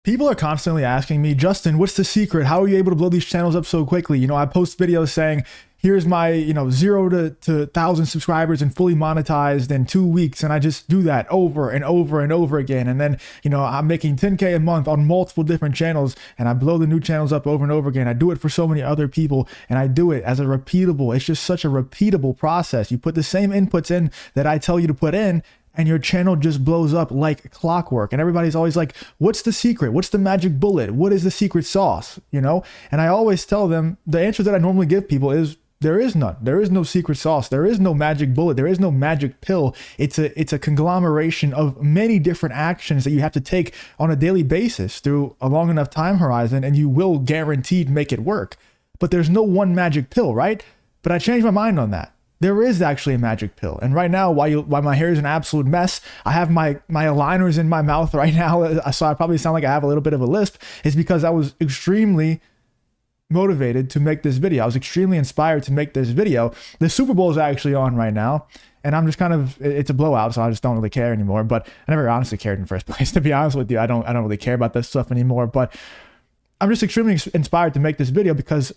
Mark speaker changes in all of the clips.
Speaker 1: People are constantly asking me, Justin, what's the secret? How are you able to blow these channels up so quickly? I post videos saying, here's my, 0 to 1,000 subscribers and fully monetized in 2 weeks. And I just do that over and over and over again. And then, I'm making 10K a month on multiple different channels and I blow the new channels up over and over again. I do it for so many other people and I do it as it's just such a repeatable process. You put the same inputs in that I tell you to put in, and your channel just blows up like clockwork. And everybody's always like, what's the secret? What's the magic bullet? What is the secret sauce? And I always tell them the answer that I normally give people is there is none. There is no secret sauce. There is no magic bullet. There is no magic pill. It's a conglomeration of many different actions that you have to take on a daily basis through a long enough time horizon, and you will guaranteed make it work. But there's no one magic pill, right? But I changed my mind on that. There is actually a magic pill. And right now, while my hair is an absolute mess, I have my aligners in my mouth right now, so I probably sound like I have a little bit of a lisp. It's because I was extremely motivated to make this video. I was extremely inspired to make this video. The Super Bowl is actually on right now, and I'm just it's a blowout, so I just don't really care anymore. But I never honestly cared in the first place, to be honest with you. I don't really care about this stuff anymore. But I'm just extremely inspired to make this video because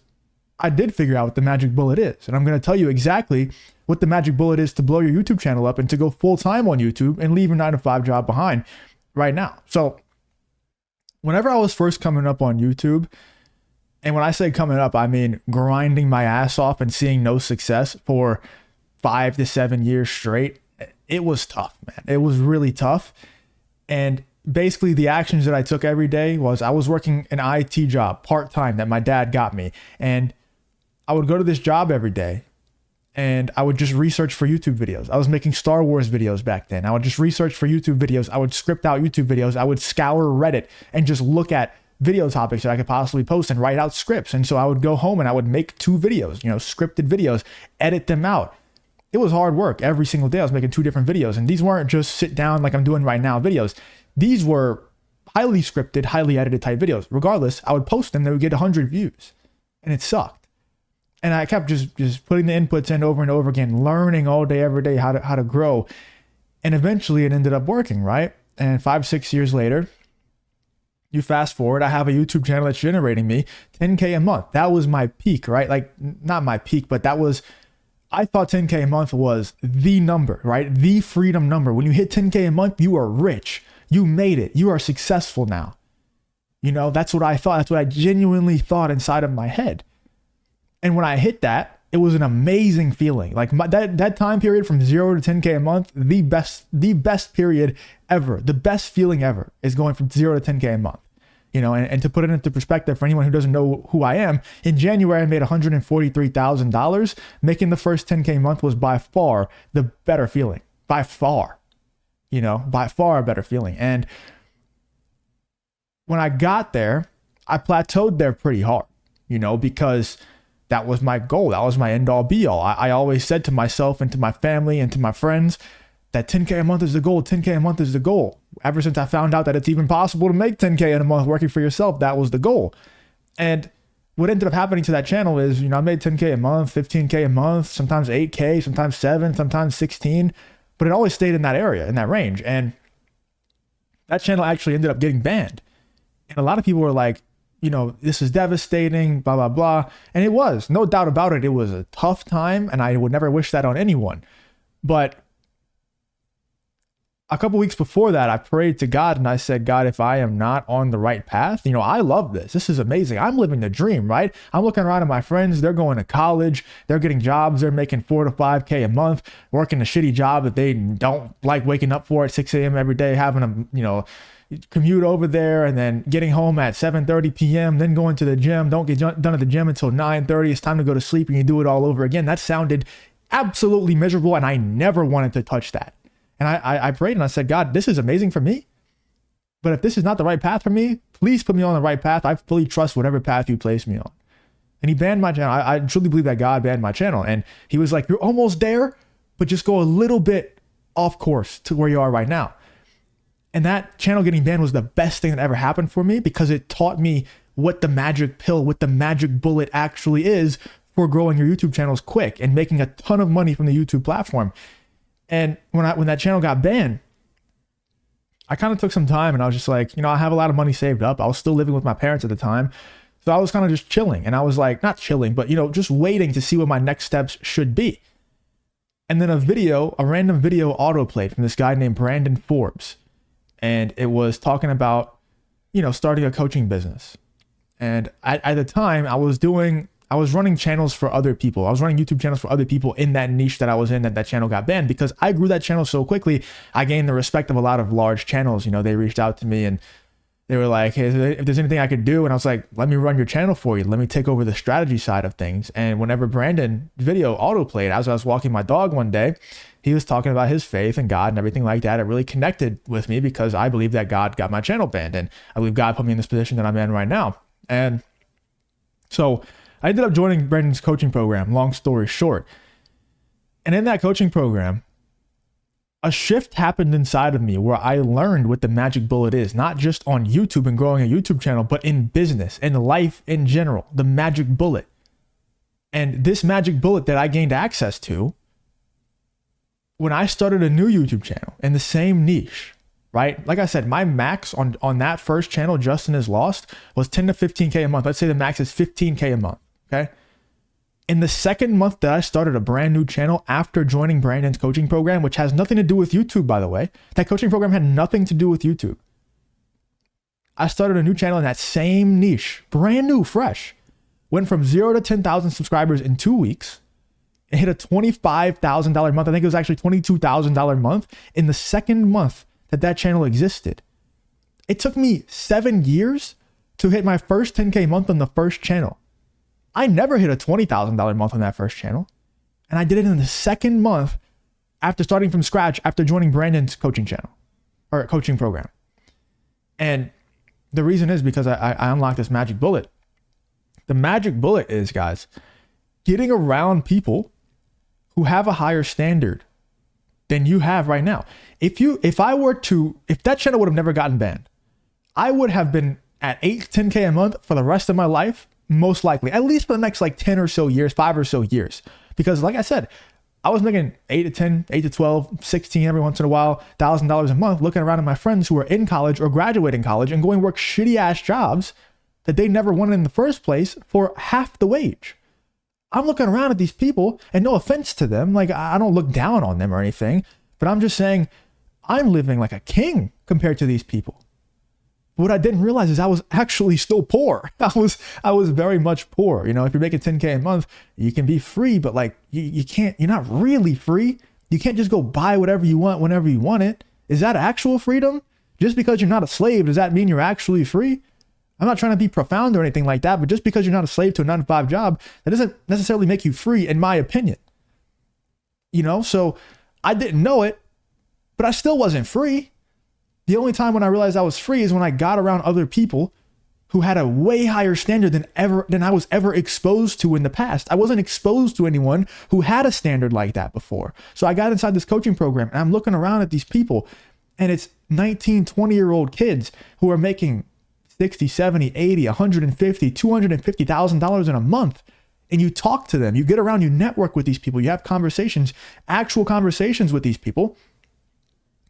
Speaker 1: I did figure out what the magic bullet is. And I'm going to tell you exactly what the magic bullet is to blow your YouTube channel up and to go full time on YouTube and leave your 9-to-5 job behind right now. So whenever I was first coming up on YouTube, and when I say coming up, I mean grinding my ass off and seeing no success for 5 to 7 years straight, it was tough, man. It was really tough. And basically the actions that I took every day was I was working an IT job part-time that my dad got me. And I would go to this job every day and I would just research for YouTube videos. I was making Star Wars videos back then. I would just research for YouTube videos. I would script out YouTube videos. I would scour Reddit and just look at video topics that I could possibly post and write out scripts. And so I would go home and I would make 2 videos, scripted videos, edit them out. It was hard work. Every single day I was making 2 different videos. And these weren't just sit down like I'm doing right now videos. These were highly scripted, highly edited type videos. Regardless, I would post them. They would get 100 views and it sucked. And I kept just putting the inputs in over and over again, learning all day, every day how to grow. And eventually it ended up working, right? And 5-6 years later, you fast forward, I have a YouTube channel that's generating me 10K a month. That was my peak, right? Like not my peak, but I thought 10K a month was the number, right? The freedom number. When you hit 10K a month, you are rich. You made it. You are successful now. That's what I thought. That's what I genuinely thought inside of my head. And when I hit that, it was an amazing feeling. Like that time period from 0 to 10K a month, the best period ever, the best feeling ever is going from 0 to 10K a month. And to put it into perspective for anyone who doesn't know who I am, in January, I made $143,000. Making the first 10K month was by far the better feeling. By far a better feeling. And when I got there, I plateaued there pretty hard, because that was my goal. That was my end all be all. I always said to myself and to my family and to my friends that 10K a month is the goal. 10K a month is the goal. Ever since I found out that it's even possible to make 10K in a month working for yourself, that was the goal. And what ended up happening to that channel is, I made 10K a month, 15K a month, sometimes 8K, sometimes 7, sometimes 16, but it always stayed in that area, in that range. And that channel actually ended up getting banned. And a lot of people were like, this is devastating, blah, blah, blah. And it was, no doubt about it. It was a tough time and I would never wish that on anyone. But a couple weeks before that, I prayed to God and I said, God, if I am not on the right path, I love this. This is amazing. I'm living the dream, right? I'm looking around at my friends. They're going to college. They're getting jobs. They're making 4 to 5K a month, working a shitty job that they don't like waking up for at 6 a.m. every day, having a, commute over there and then getting home at 7:30 p.m., then going to the gym. Don't get done at the gym until 9:30. It's time to go to sleep and you do it all over again. That sounded absolutely miserable and I never wanted to touch that. And I prayed and I said, God, this is amazing for me. But if this is not the right path for me, please put me on the right path. I fully trust whatever path you place me on. And he banned my channel. I truly believe that God banned my channel. And he was like, you're almost there, but just go a little bit off course to where you are right now. And that channel getting banned was the best thing that ever happened for me because it taught me what the magic pill, what the magic bullet actually is for growing your YouTube channels quick and making a ton of money from the YouTube platform. And when that channel got banned, I kind of took some time and I was just like, I have a lot of money saved up. I was still living with my parents at the time. So I was kind of just chilling, and I was like, not chilling, but just waiting to see what my next steps should be. And then a random video autoplayed from this guy named Brandon Forbes. And it was talking about, starting a coaching business. And at the time I was running channels for other people. I was running YouTube channels for other people in that niche that I was in, that channel got banned, because I grew that channel so quickly. I gained the respect of a lot of large channels. They reached out to me and they were like, hey, if there's anything I could do. And I was like, let me run your channel for you. Let me take over the strategy side of things. And whenever Brandon video autoplayed, as I was walking my dog one day, he was talking about his faith and God and everything like that. It really connected with me because I believe that God got my channel banned. And I believe God put me in this position that I'm in right now. And so I ended up joining Brandon's coaching program, long story short. And in that coaching program, a shift happened inside of me where I learned what the magic bullet is, not just on YouTube and growing a YouTube channel, but in business and life in general, the magic bullet. And this magic bullet that I gained access to when I started a new YouTube channel in the same niche, right? Like I said, my max on that first channel, Justin Is Lost, was 10 to 15K a month. Let's say the max is 15K a month, okay? In the second month that I started a brand new channel after joining Brandon's coaching program, which has nothing to do with YouTube, by the way, that coaching program had nothing to do with YouTube. I started a new channel in that same niche, brand new, fresh. Went from 0 to 10,000 subscribers in 2 weeks. It hit a $25,000 month. I think it was actually $22,000 month in the second month that channel existed. It took me 7 years to hit my first 10K month on the first channel. I never hit a $20,000 month on that first channel. And I did it in the second month after starting from scratch, after joining Brandon's coaching channel or coaching program. And the reason is because I unlocked this magic bullet. The magic bullet is, guys, getting around people who have a higher standard than you have right now. If that channel would have never gotten banned, I would have been at 8 to 10K a month for the rest of my life. Most likely, at least for the next 10 or so years, 5 or so years. Because like I said, I was making 8 to 10, 8 to 12, 16 every once in a while, $1,000 a month, looking around at my friends who are in college or graduating college and going work shitty ass jobs that they never wanted in the first place for half the wage. I'm looking around at these people, and no offense to them, I don't look down on them or anything, but I'm just saying I'm living like a king compared to these people. What I didn't realize is I was actually still poor. I was very much poor. If you're making 10K a month, you can be free, but you can't, you're not really free. You can't just go buy whatever you want whenever you want it. Is that actual freedom? Just because you're not a slave, does that mean you're actually free? I'm not trying to be profound or anything like that, but just because you're not a slave to a 9-to-5 job, that doesn't necessarily make you free, in my opinion. So I didn't know it, but I still wasn't free. The only time when I realized I was free is when I got around other people who had a way higher standard than I was ever exposed to in the past. I wasn't exposed to anyone who had a standard like that before. So I got inside this coaching program and I'm looking around at these people, and it's 19, 20-year-old kids who are making 60, 70, 80, 150, $250,000 in a month. And you talk to them, you get around, you network with these people, you have conversations, actual conversations with these people.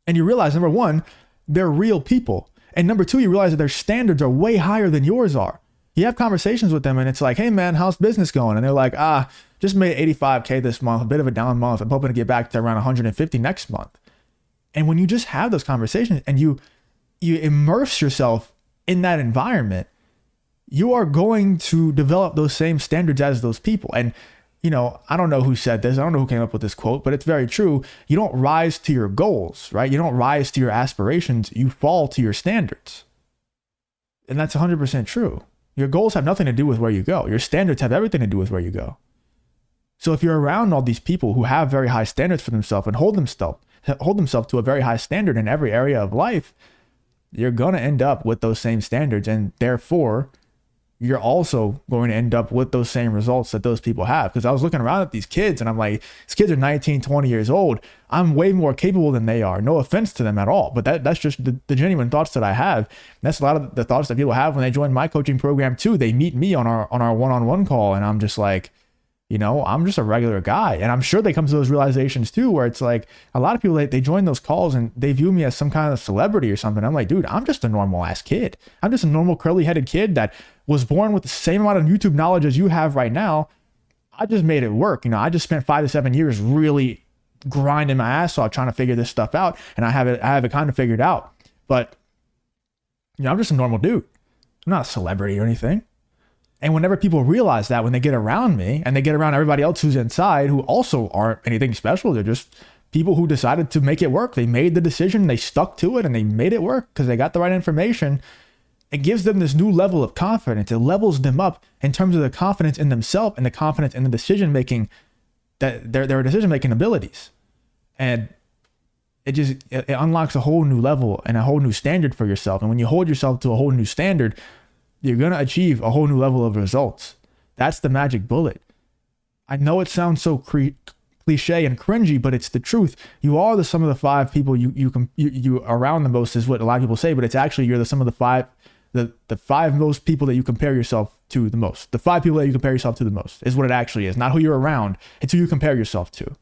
Speaker 1: And you realize, number one, they're real people. And number two, you realize that their standards are way higher than yours are. You have conversations with them and it's like, hey man, how's business going? And they're like, just made 85K this month, a bit of a down month. I'm hoping to get back to around 150 next month. And when you just have those conversations and you immerse yourself in that environment, you are going to develop those same standards as those people. And I don't know who said this. I don't know who came up with this quote, but it's very true. You don't rise to your goals, right? You don't rise to your aspirations. You fall to your standards. And that's 100% true. Your goals have nothing to do with where you go. Your standards have everything to do with where you go. So if you're around all these people who have very high standards for themselves and hold themselves to a very high standard in every area of life, you're going to end up with those same standards. And therefore, you're also going to end up with those same results that those people have. Because I was looking around at these kids and I'm like, these kids are 19, 20 years old. I'm way more capable than they are. No offense to them at all. But that's just the genuine thoughts that I have. And that's a lot of the thoughts that people have when they join my coaching program too. They meet me on our one-on-one call and I'm just like, You know, I'm just a regular guy. And I'm sure they come to those realizations too, where it's like a lot of people, they join those calls and they view me as some kind of celebrity or something. I'm like, dude, I'm just a normal ass kid. I'm just a normal curly headed kid that was born with the same amount of YouTube knowledge as you have right now. I just made it work. You know, I just spent 5 to 7 years really grinding my ass off trying to figure this stuff out. And I have it kind of figured out. But, you know, I'm just a normal dude. I'm not a celebrity or anything. And whenever people realize that, when they get around me and they get around everybody else who's inside, who also aren't anything special, they're just people who decided to make it work. They made the decision, they stuck to it, and they made it work because they got the right information. It gives them this new level of confidence. It levels them up in terms of the confidence in themselves and the confidence in the decision-making, that their decision-making abilities. And it unlocks a whole new level and a whole new standard for yourself. And when you hold yourself to a whole new standard, you're going to achieve a whole new level of results. That's the magic bullet. I know it sounds so cliche and cringy, but it's the truth. You are the sum of the 5 people you around the most, is what a lot of people say, but it's actually you're the sum of the 5, the 5 most people that you compare yourself to the most. The 5 people that you compare yourself to the most is what it actually is. Not who you're around, it's who you compare yourself to.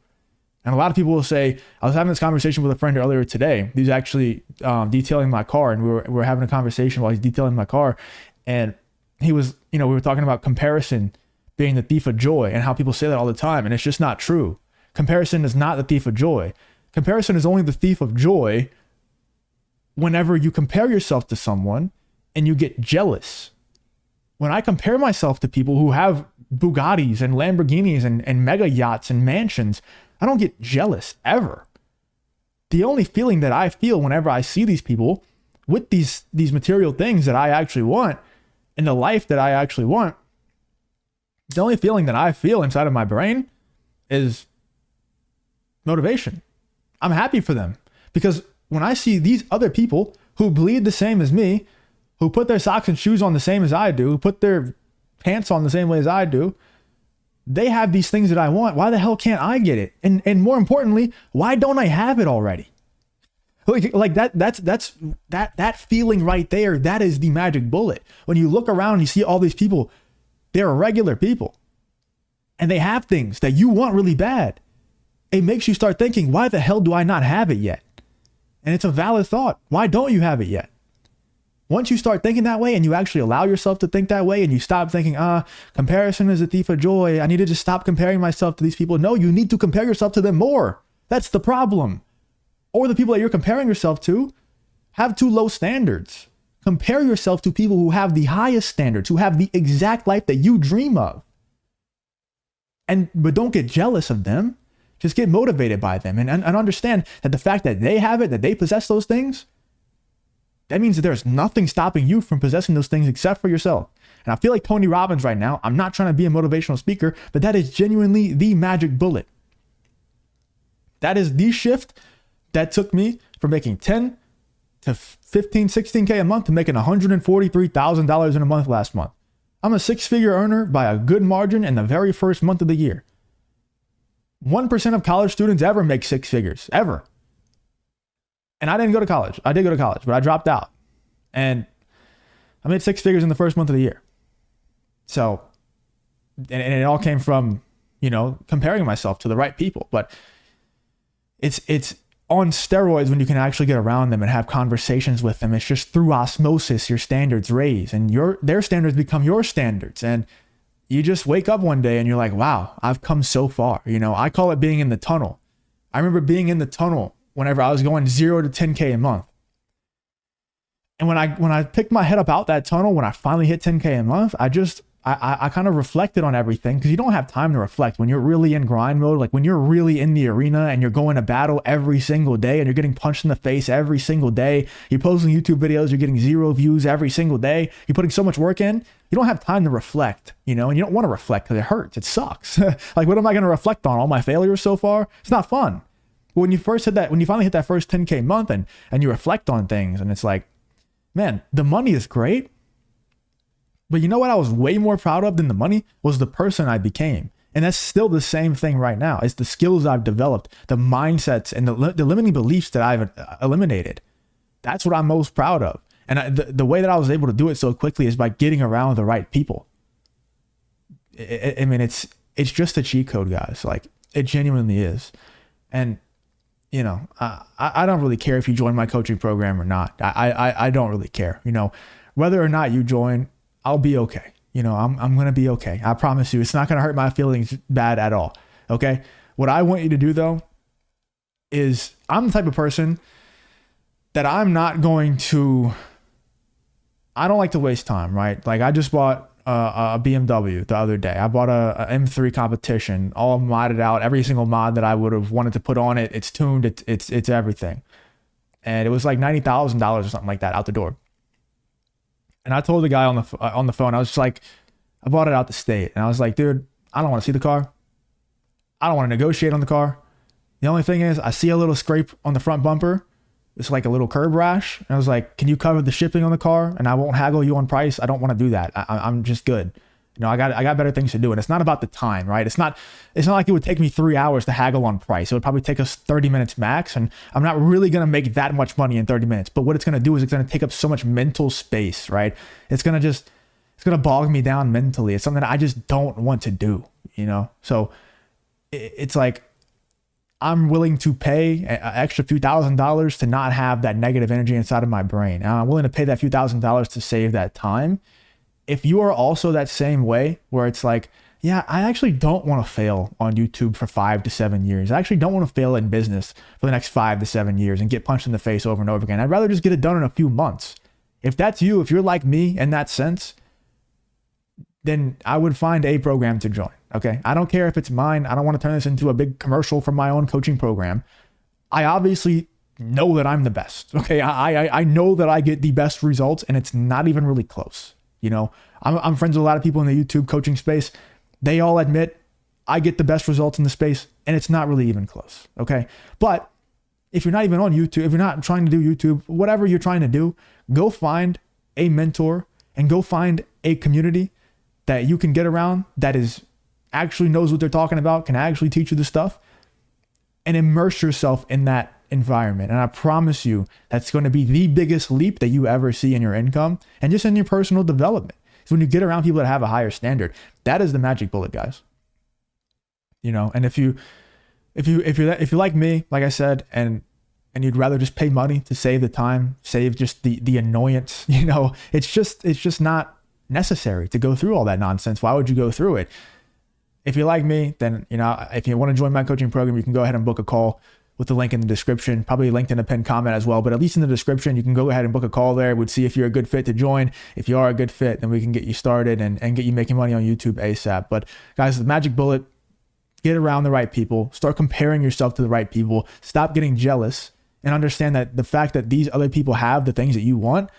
Speaker 1: And a lot of people will say, I was having this conversation with a friend earlier today. He was actually detailing my car, and we were having a conversation while he's detailing my car. And he was, you know, we were talking about comparison being the thief of joy and how people say that all the time. And it's just not true. Comparison is not the thief of joy. Comparison is only the thief of joy whenever you compare yourself to someone and you get jealous. When I compare myself to people who have Bugattis and Lamborghinis and mega yachts and mansions, I don't get jealous ever. The only feeling that I feel whenever I see these people with these material things that I actually want, in the life that I actually want, the only feeling that I feel inside of my brain is motivation. I'm happy for them, because when I see these other people who bleed the same as me, who put their socks and shoes on the same as I do, who put their pants on the same way as I do, they have these things that I want. Why the hell can't I get it? And more importantly, why don't I have it already? Like that feeling right there, that is the magic bullet. When you look around, you see all these people, they're regular people, and they have things that you want really bad. It makes you start thinking, why the hell do I not have it yet? And it's a valid thought. Why don't you have it yet? Once you start thinking that way and you actually allow yourself to think that way and you stop thinking, comparison is a thief of joy, I need to just stop comparing myself to these people. No, you need to compare yourself to them more. That's the problem. Or the people that you're comparing yourself to have too low standards. Compare yourself to people who have the highest standards, who have the exact life that you dream of. But don't get jealous of them. Just get motivated by them and understand that the fact that they have it, that they possess those things, that means that there's nothing stopping you from possessing those things except for yourself. And I feel like Tony Robbins right now, I'm not trying to be a motivational speaker, but that is genuinely the magic bullet. That is the shift that took me from making 10 to 15, 16K a month to making $143,000 in a month last month. I'm a 6-figure earner by a good margin in the very first month of the year. 1% of college students ever make 6 figures, ever. And I didn't go to college. I did go to college, but I dropped out. And I made 6 figures in the first month of the year. So, and it all came from, you know, comparing myself to the right people. But it's on steroids when you can actually get around them and have conversations with them. It's just through osmosis, your standards raise and their standards become your standards. And you just wake up one day and you're like, wow, I've come so far. You know, I call it being in the tunnel. I remember being in the tunnel whenever I was going 0 to 10K a month. And when I picked my head up out that tunnel, when I finally hit 10K a month, I kind of reflected on everything, because you don't have time to reflect when you're really in grind mode. Like when you're really in the arena and you're going to battle every single day and you're getting punched in the face every single day. You're posting YouTube videos, you're getting 0 views every single day. You're putting so much work in. You don't have time to reflect, you know, and you don't want to reflect because it hurts. It sucks. Like, what am I going to reflect on? All my failures so far? It's not fun. But when you finally hit that first 10K month and you reflect on things, and it's like, man, the money is great. But you know what I was way more proud of than the money was the person I became. And that's still the same thing right now. It's the skills I've developed, the mindsets and the limiting beliefs that I've eliminated. That's what I'm most proud of. And the way that I was able to do it so quickly is by getting around the right people. I mean, it's just a cheat code, guys. Like, it genuinely is. And, you know, I don't really care if you join my coaching program or not. I don't really care. You know, whether or not you join, I'll be okay. You know, I'm going to be okay. I promise you, it's not going to hurt my feelings bad at all. Okay. What I want you to do though, is I'm the type of person that I'm not going to, I don't like to waste time, right? Like, I just bought a BMW the other day. I bought a M3 competition, all modded out, every single mod that I would have wanted to put on it. It's tuned, it's everything. And it was like $90,000 or something like that out the door. And I told the guy on the phone, I was just like, I bought it out the state. And I was like, dude, I don't want to see the car. I don't want to negotiate on the car. The only thing is, I see a little scrape on the front bumper. It's like a little curb rash. And I was like, can you cover the shipping on the car? And I won't haggle you on price. I don't want to do that. I'm just good. You know, I got better things to do. And it's not about the time, right? It's not like it would take me 3 hours to haggle on price. It would probably take us 30 minutes max. And I'm not really going to make that much money in 30 minutes. But what it's going to do is it's going to take up so much mental space, right? It's going to bog me down mentally. It's something that I just don't want to do, you know? So it's like, I'm willing to pay an extra few $1,000s to not have that negative energy inside of my brain. And I'm willing to pay that few $1,000s to save that time. If you are also that same way, where it's like, yeah, I actually don't want to fail on YouTube for 5 to 7 years. I actually don't want to fail in business for the next 5 to 7 years and get punched in the face over and over again. I'd rather just get it done in a few months. If that's you, if you're like me in that sense, then I would find a program to join. Okay. I don't care if it's mine. I don't want to turn this into a big commercial for my own coaching program. I obviously know that I'm the best. Okay. I know that I get the best results, and it's not even really close. You know, I'm friends with a lot of people in the YouTube coaching space. They all admit I get the best results in the space, and it's not really even close. Okay. But if you're not even on YouTube, if you're not trying to do YouTube, whatever you're trying to do, go find a mentor and go find a community that you can get around that is actually knows what they're talking about, can actually teach you the stuff, and immerse yourself in that environment. And I promise you, that's going to be the biggest leap that you ever see in your income and just in your personal development. So when you get around people that have a higher standard, that is the magic bullet, guys. You know, and if you're like me, like I said, and you'd rather just pay money to save the time, save just the annoyance, you know, it's just not necessary to go through all that nonsense. Why would you go through it? If you're like me, then, you know, if you want to join my coaching program, you can go ahead and book a call with the link in the description, probably linked in a pinned comment as well. But at least in the description, you can go ahead and book a call there. We'd see if you're a good fit to join. If you are a good fit, then we can get you started and get you making money on YouTube ASAP. But guys, the magic bullet, get around the right people, start comparing yourself to the right people, stop getting jealous, and understand that the fact that these other people have the things that you want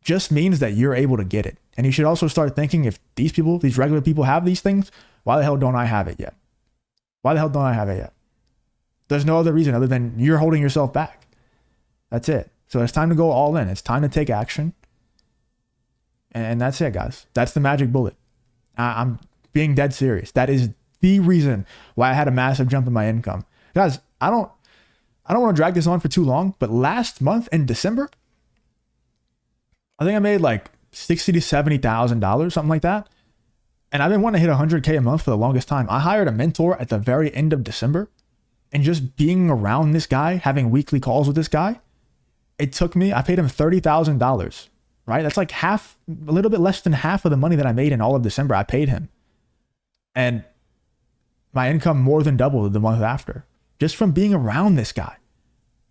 Speaker 1: just means that you're able to get it. And you should also start thinking, if these people, these regular people have these things, why the hell don't I have it yet? Why the hell don't I have it yet? There's no other reason other than you're holding yourself back. That's it. So it's time to go all in. It's time to take action. And that's it, guys. That's the magic bullet. I'm being dead serious. That is the reason why I had a massive jump in my income. Guys, I don't want to drag this on for too long, but last month in December, I think I made like $60,000 to $70,000, something like that. And I've been wanting to hit 100K a month for the longest time. I hired a mentor at the very end of December, and just being around this guy, having weekly calls with this guy, I paid him $30,000, right? That's like a little bit less than half of the money that I made in all of December. I paid him. And my income more than doubled the month after, just from being around this guy.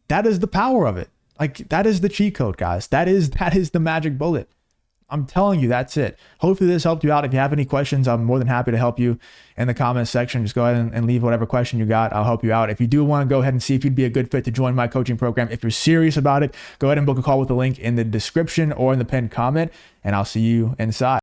Speaker 1: That is the power of it. Like, that is the cheat code, guys. That is the magic bullet. I'm telling you, that's it. Hopefully this helped you out. If you have any questions, I'm more than happy to help you in the comments section. Just go ahead and leave whatever question you got. I'll help you out. If you do want to go ahead and see if you'd be a good fit to join my coaching program, if you're serious about it, go ahead and book a call with the link in the description or in the pinned comment, and I'll see you inside.